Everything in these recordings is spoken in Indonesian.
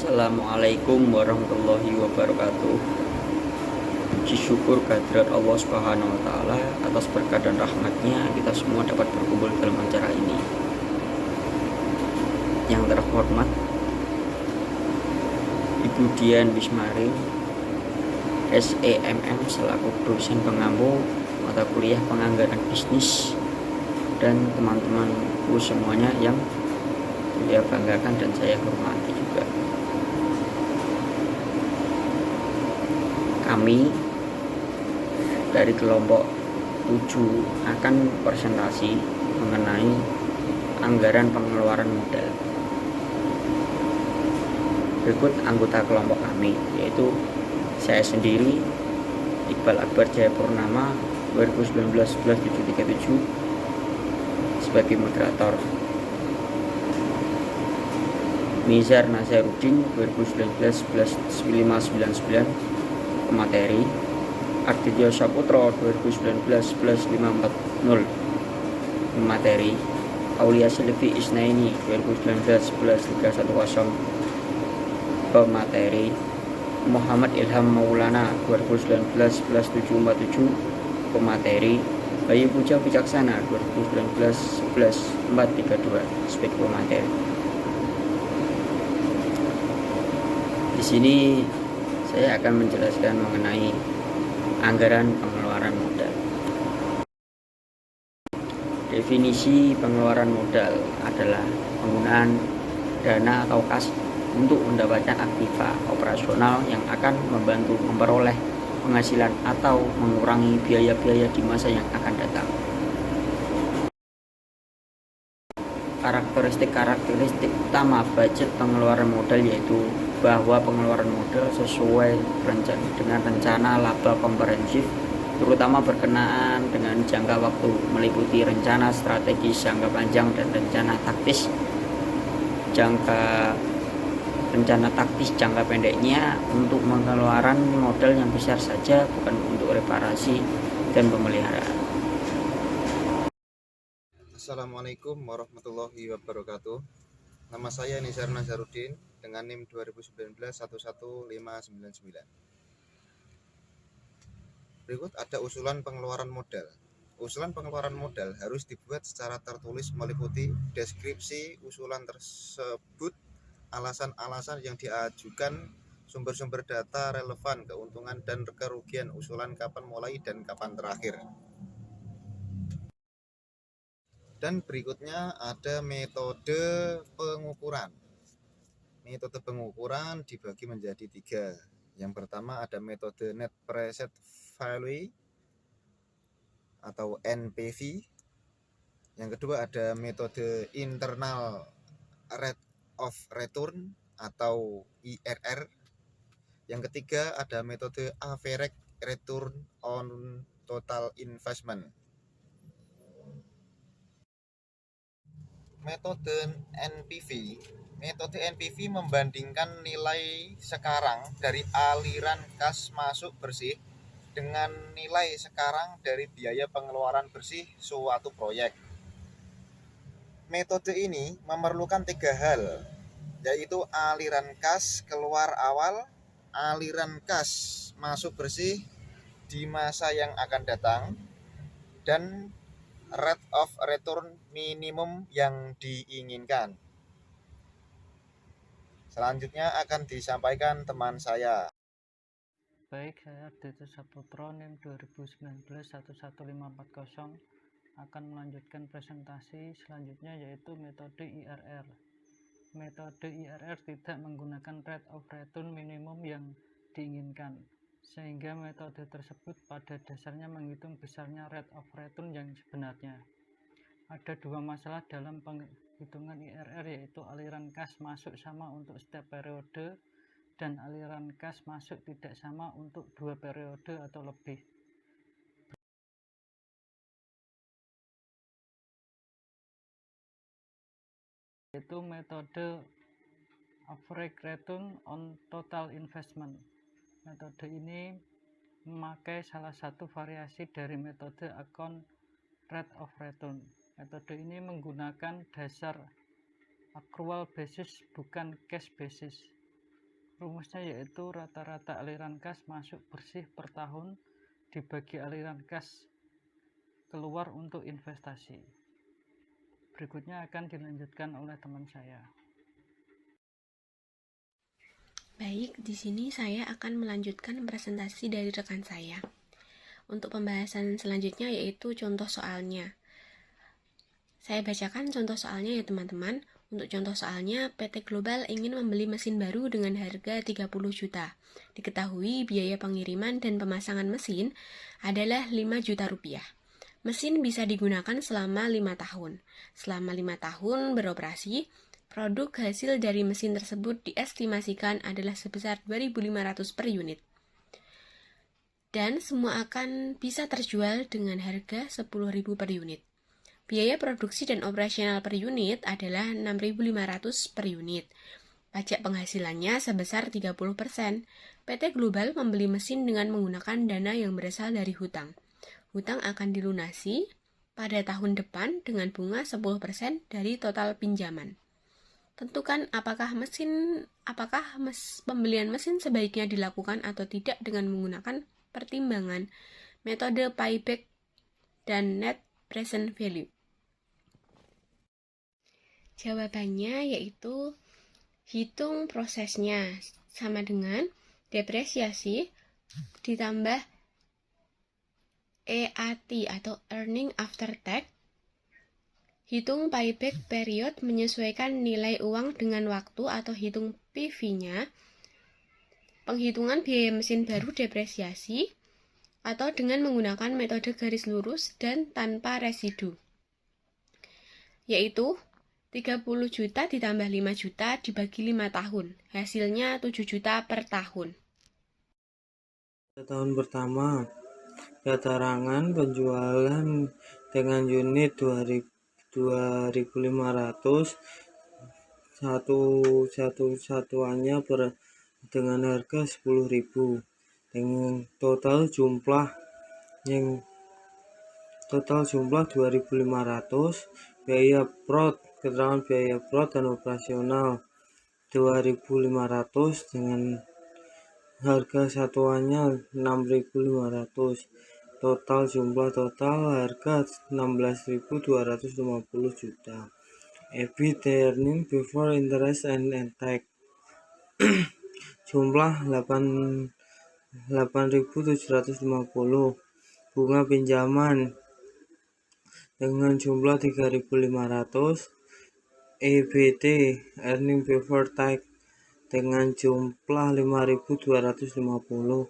Assalamualaikum warahmatullahi wabarakatuh. Puji syukur kehadirat Allah Subhanahu wa Ta'ala atas berkah dan rahmatnya kita semua dapat berkumpul dalam acara ini. Yang terhormat Ibu Dian Wismarin, SEMM selaku dosen pengampu mata kuliah penganggaran bisnis, dan teman-temanku semuanya yang saya banggakan dan saya hormati juga. Kami dari kelompok 7 akan presentasi mengenai anggaran pengeluaran modal. Berikut anggota kelompok kami, yaitu saya sendiri, Iqbal Akbar Jayapurnama, 2019-11737 sebagai moderator. Nizar Nazaruddin, 2019-11599 pemateri. Arditya Saputra, 2019-11540 pemateri. Aulia Silvi Isnaini, 2019-11310 pemateri. Muhammad Ilham Maulana, 2019-11747 pemateri. Bayu Puja Wicaksana, 2019-11432 sebagai pemateri. Di sini saya akan menjelaskan mengenai anggaran pengeluaran modal. Definisi pengeluaran modal adalah penggunaan dana atau kas untuk mendapatkan aktiva operasional yang akan membantu memperoleh penghasilan atau mengurangi biaya-biaya di masa yang akan datang. Karakteristik utama budget pengeluaran modal yaitu bahwa pengeluaran modal sesuai dengan rencana laba komprehensif, terutama berkenaan dengan jangka waktu, meliputi rencana strategis jangka panjang dan rencana taktis jangka pendeknya untuk pengeluaran modal yang besar saja, bukan untuk reparasi dan pemeliharaan. Assalamualaikum warahmatullahi wabarakatuh. Nama saya Nizar Nazaruddin dengan NIM 2019-11599. Berikut ada usulan pengeluaran modal. Usulan pengeluaran modal harus dibuat secara tertulis meliputi deskripsi usulan tersebut, alasan-alasan yang diajukan, sumber-sumber data relevan, keuntungan dan kerugian usulan, kapan mulai dan kapan terakhir. Dan berikutnya ada metode pengukuran. Metode pengukuran dibagi menjadi 3. Yang pertama ada metode net present value atau NPV. Yang kedua ada metode internal rate of return atau IRR. Yang ketiga ada metode average return on total investment. Metode NPV membandingkan nilai sekarang dari aliran kas masuk bersih dengan nilai sekarang dari biaya pengeluaran bersih suatu proyek. Metode ini memerlukan 3 hal, yaitu aliran kas keluar awal, aliran kas masuk bersih di masa yang akan datang, dan rate of return minimum yang diinginkan. Selanjutnya akan disampaikan teman saya. Baik, saya Arditya Saputra, NIM 2019-11540 akan melanjutkan presentasi selanjutnya, yaitu metode IRR. Metode IRR tidak menggunakan rate of return minimum yang diinginkan, sehingga metode tersebut pada dasarnya menghitung besarnya rate of return yang sebenarnya. Ada 2 masalah dalam penghitungan IRR, yaitu aliran kas masuk sama untuk setiap periode dan aliran kas masuk tidak sama untuk 2 periode atau lebih. Yaitu metode average return on total investment. Metode ini memakai salah satu variasi dari metode account rate of return. Metode ini menggunakan dasar accrual basis bukan cash basis. Rumusnya yaitu rata-rata aliran kas masuk bersih per tahun dibagi aliran kas keluar untuk investasi. Berikutnya akan dilanjutkan oleh teman saya. Baik, di sini saya akan melanjutkan presentasi dari rekan saya. Untuk pembahasan selanjutnya yaitu contoh soalnya. Saya bacakan contoh soalnya ya teman-teman. Untuk contoh soalnya, PT Global ingin membeli mesin baru dengan harga 30 juta. Diketahui biaya pengiriman dan pemasangan mesin adalah 5 juta rupiah. Mesin bisa digunakan selama 5 tahun. Selama 5 tahun beroperasi, produk hasil dari mesin tersebut diestimasikan adalah sebesar 2.500 per unit. Dan semua akan bisa terjual dengan harga 10.000 per unit. Biaya produksi dan operasional per unit adalah 6.500 per unit. Pajak penghasilannya sebesar 30%. PT Global membeli mesin dengan menggunakan dana yang berasal dari hutang. Hutang akan dilunasi pada tahun depan dengan bunga 10% dari total pinjaman. Tentukan apakah pembelian mesin sebaiknya dilakukan atau tidak dengan menggunakan pertimbangan metode payback dan net present value. Jawabannya yaitu hitung prosesnya sama dengan depresiasi ditambah EAT atau earning after tax. Hitung payback period menyesuaikan nilai uang dengan waktu atau hitung PV-nya. Penghitungan biaya mesin baru depresiasi atau dengan menggunakan metode garis lurus dan tanpa residu. Yaitu 30 juta ditambah 5 juta dibagi 5 tahun. Hasilnya 7 juta per tahun. Tahun pertama, keterangan penjualan dengan unit 2.500 satuannya dengan harga 10.000 dengan total jumlah 2.500, biaya prod, keterangan biaya prod dan operasional 2.500 dengan harga satuannya 6.500, total harga 16.250 juta. EBIT, earning before interest and tax, jumlah 8.750. Bunga pinjaman dengan jumlah 3.500. EBT, earning before tax, dengan jumlah 5.250.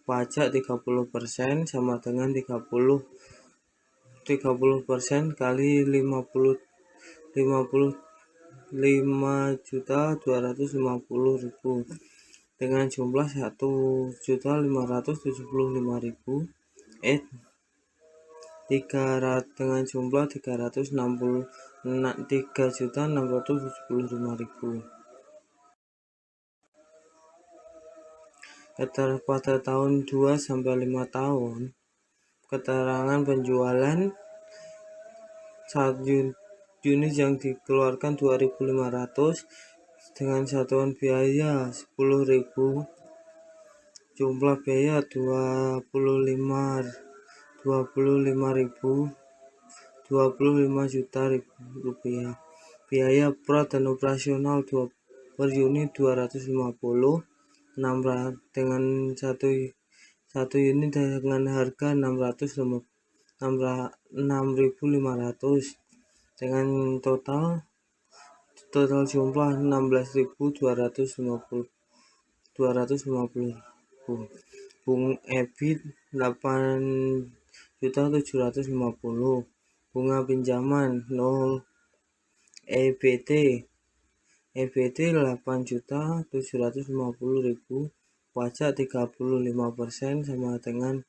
Pajak 30% sama dengan 30% kali 55.250.000 dengan jumlah 1.575.000. Dengan jumlah 3.675.000. Pada tahun 2-5 tahun, keterangan penjualan 1 unit yang dikeluarkan 2.500 dengan satuan biaya 10.000, jumlah biaya 25 juta rupiah. Biaya prod dan operasional per unit 250, dengan satu unit dengan harga 6.500 dengan total jumlah 16.250. EBIT 8.750. Bunga pinjaman 0. EBT 8.750.000. Pajak 35% sama dengan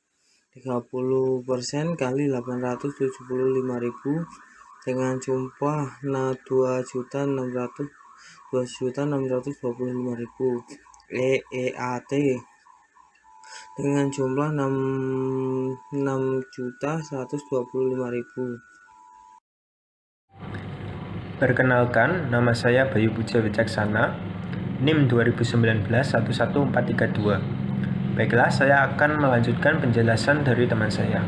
30% kali 875.000 dengan jumlah 2.625.000. EAT dengan jumlah 6.125.000. Perkenalkan, nama saya Bayu Puja Wicaksana. NIM 2019-11432. Baiklah, saya akan melanjutkan penjelasan dari teman saya.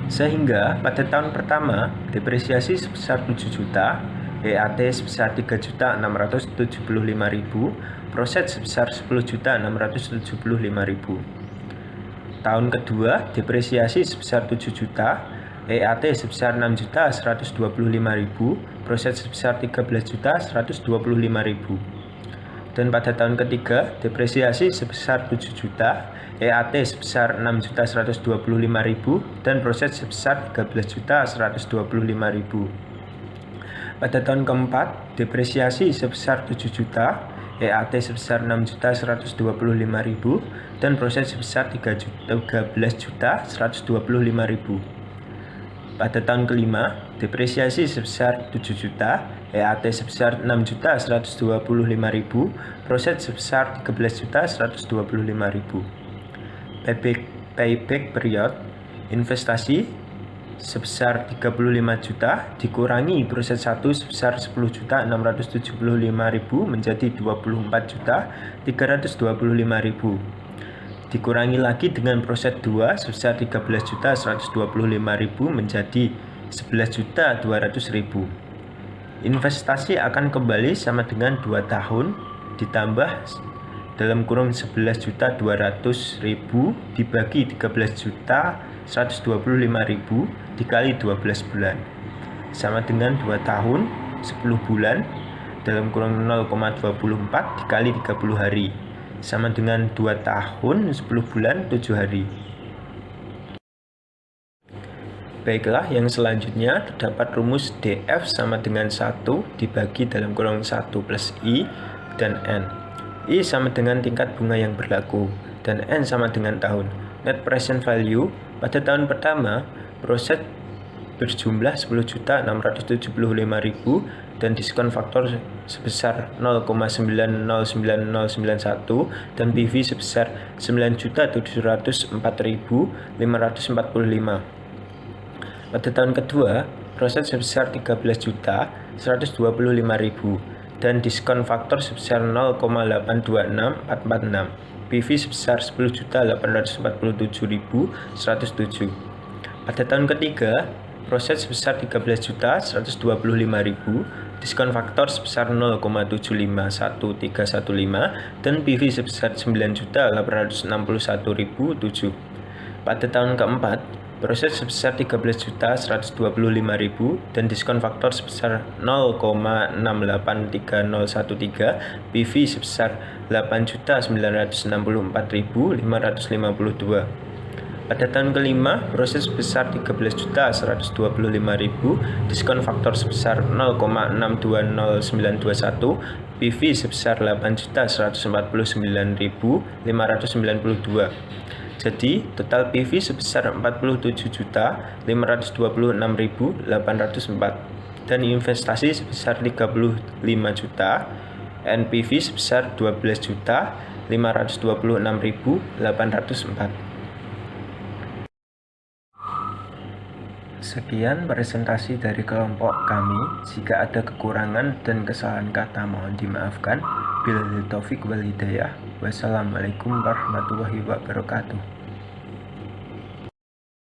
Sehingga pada tahun pertama, depresiasi sebesar 7 juta, EAT sebesar 3.675.000, proses sebesar 10.675.000. Tahun kedua, depresiasi sebesar 7 juta, EAT sebesar 6.125.000, proses sebesar 13.125.000. Dan pada tahun ketiga, depresiasi sebesar 7 juta, EAT sebesar 6.125.000, dan proses sebesar 13.125.000. Pada tahun keempat, depresiasi sebesar 7 juta, EAT sebesar 6.125.000, dan proses sebesar 13.125.000. Pada tahun kelima, depresiasi sebesar 7 juta, EAT sebesar 6.125.000, proses sebesar 13.125.000. Payback period investasi sebesar 35 juta dikurangi proses 1 sebesar 10.675.000 menjadi 24.325.000. Dikurangi lagi dengan proses 2 sebesar 13.125.000 menjadi 11.200.000. Investasi akan kembali sama dengan 2 tahun ditambah dalam kurung 11.200.000 dibagi 13.125.000 dikali 12 bulan sama dengan 2 tahun 10 bulan dalam kurung 0,24 dikali 30 hari sama dengan 2 tahun 10 bulan 7 hari. Baiklah, yang selanjutnya terdapat rumus DF sama dengan 1 dibagi dalam kurung 1 plus I dan N. I sama dengan tingkat bunga yang berlaku dan N sama dengan tahun. Net present value pada tahun pertama proses berjumlah 10.675.000 dan diskon faktor sebesar 0,909091 dan PV sebesar 9.704.545. Pada tahun kedua, proses sebesar 13.125.000 dan diskon faktor sebesar 0,826446. PV sebesar 10.847.107. Pada tahun ketiga, proses sebesar 13.125.000, diskon faktor sebesar 0,751315 dan PV sebesar 9.861.007. Pada tahun keempat, proses sebesar 13.125.000 dan diskon faktor sebesar 0,683013, PV sebesar 8.964.552. Pada tahun kelima, proses sebesar 13.125.000, diskon faktor sebesar 0,620921, PV sebesar 8.149.592. Jadi, total PV sebesar 47.526.804 dan investasi sebesar 35 juta, NPV sebesar 12.526.804. Sekian presentasi dari kelompok kami. Jika ada kekurangan dan kesalahan kata mohon dimaafkan. Billahi taufik wal hidayah. Wassalamualaikum warahmatullahi wabarakatuh.